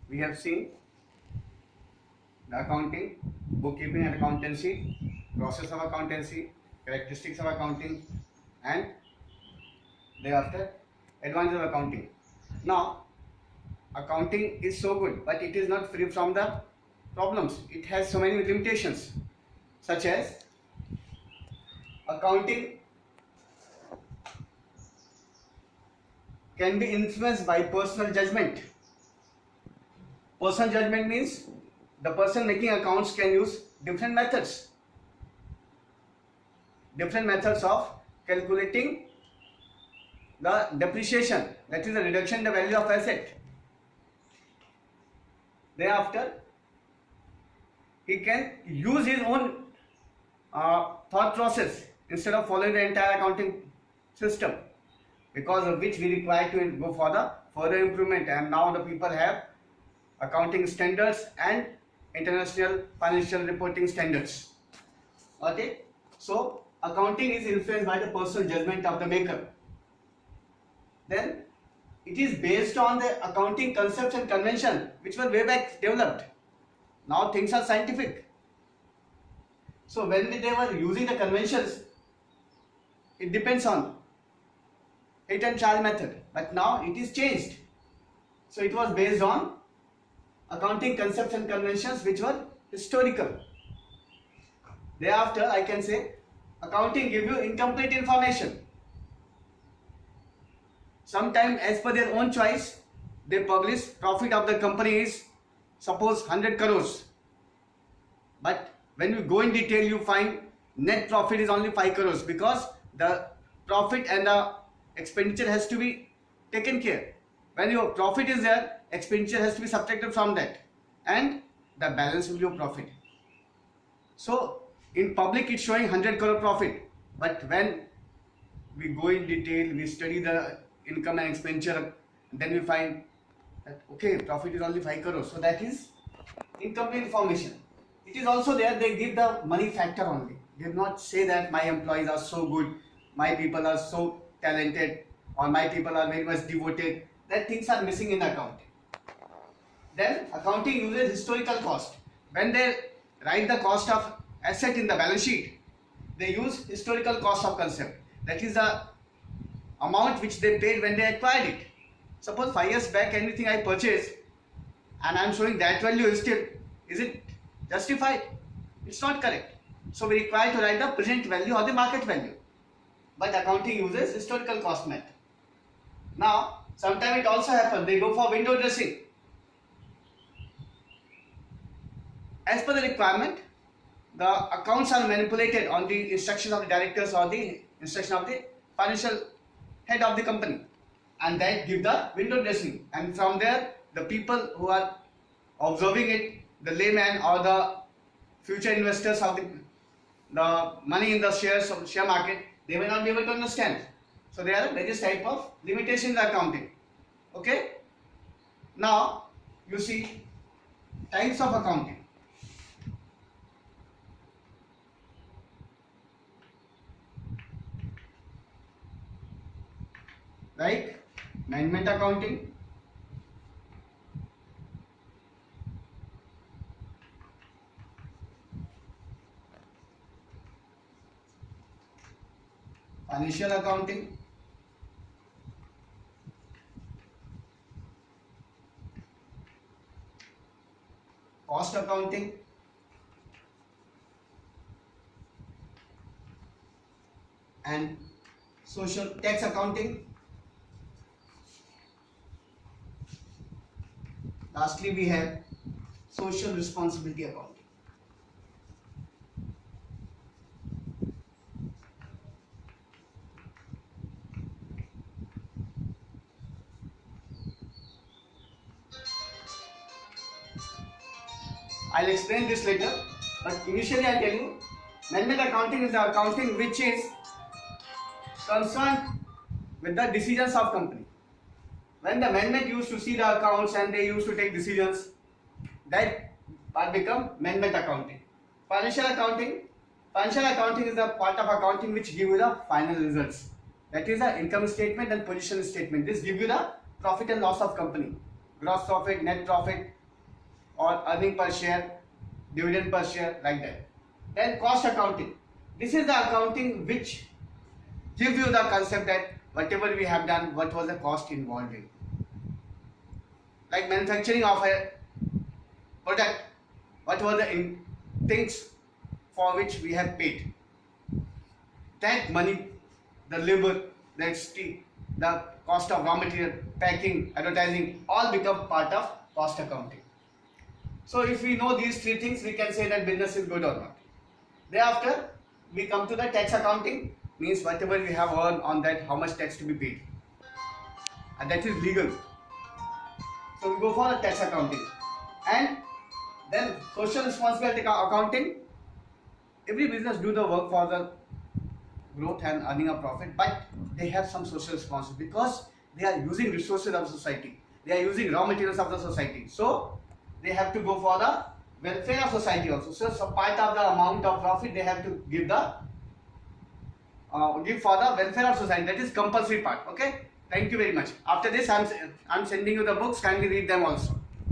we have seen the accounting, bookkeeping and accountancy, process of accountancy, characteristics of accounting, and thereafter advantage of accounting. Now, accounting is so good, but it is not free from the problems. It has so many limitations, such as accounting can be influenced by personal judgment. Personal judgment means the person making accounts can use different methods of calculating the depreciation, that is the reduction in the value of asset. Thereafter, he can use his own thought process instead of following the entire accounting system, because of which we require to go for the further improvement. And now the people have accounting standards and international financial reporting standards. Okay, so accounting is influenced by the personal judgment of the maker. Then it is based on the accounting concepts and convention which were way back developed. Now things are scientific. So when they were using the conventions, it depends on hit and trial method, but now it is changed. So it was based on accounting concepts and conventions which were historical. Thereafter, I can say accounting give you incomplete information. Sometimes as per their own choice, they publish profit of the company is suppose 100 crores. But when you go in detail, you find net profit is only 5 crores, because the profit and the expenditure has to be taken care. When your profit is there, expenditure has to be subtracted from that, and the balance will be your profit. So in public it's showing 100 crore profit, but when we go in detail, we study the income and expenditure, then we find that okay, profit is only 5 crores. So that is incomplete information. It is also there, they give the money factor only. They do not say that my employees are so good, my people are so talented, or my people are very much devoted. That things are missing in accounting. Then accounting uses historical cost. When they write the cost of asset in the balance sheet, they use historical cost of concept. That is the amount which they paid when they acquired it. Suppose 5 years back anything I purchased and I am showing that value still, is it justified? It's not correct. So we require to write the present value or the market value. But accounting uses historical cost method. Now, sometimes it also happens, they go for window dressing. As per the requirement, the accounts are manipulated on the instruction of the directors or the instruction of the financial head of the company, and that give the window dressing. And from there, the people who are observing it, the layman or the future investors of the money in the shares of the share market, they may not be able to understand. So there are various type of limitations in accounting. Okay. Now you see types of accounting. Like management accounting, financial accounting, cost accounting, and social tax accounting. Lastly, we have social responsibility accounting. I'll explain this later, but initially I tell you, management accounting is the accounting which is concerned with the decisions of company. When the management used to see the accounts and they used to take decisions, that part become management accounting. Financial accounting is the part of accounting which give you the final results. That is the income statement and position statement. This give you the profit and loss of company, gross profit, net profit, or earning per share, dividend per share, like that. Then cost accounting. This is the accounting which gives you the concept that whatever we have done, what was the cost involved in. Like manufacturing of a product, what were the things for which we have paid. That money, the labor, the electricity, the cost of raw material, packing, advertising, all become part of cost accounting. So if we know these three things, we can say that business is good or not. Thereafter, we come to the tax accounting, means whatever we have earned on that, how much tax to be paid. And that is legal. So we go for the tax accounting. And then social responsibility accounting. Every business do the work for the growth and earning a profit, but they have some social responsibility because they are using resources of society. They are using raw materials of the society. So they have to go for the welfare of society also. So part of the amount of profit they have to give for the welfare of society. That is compulsory part. Okay. Thank you very much. After this, I'm sending you the books. Kindly read them also.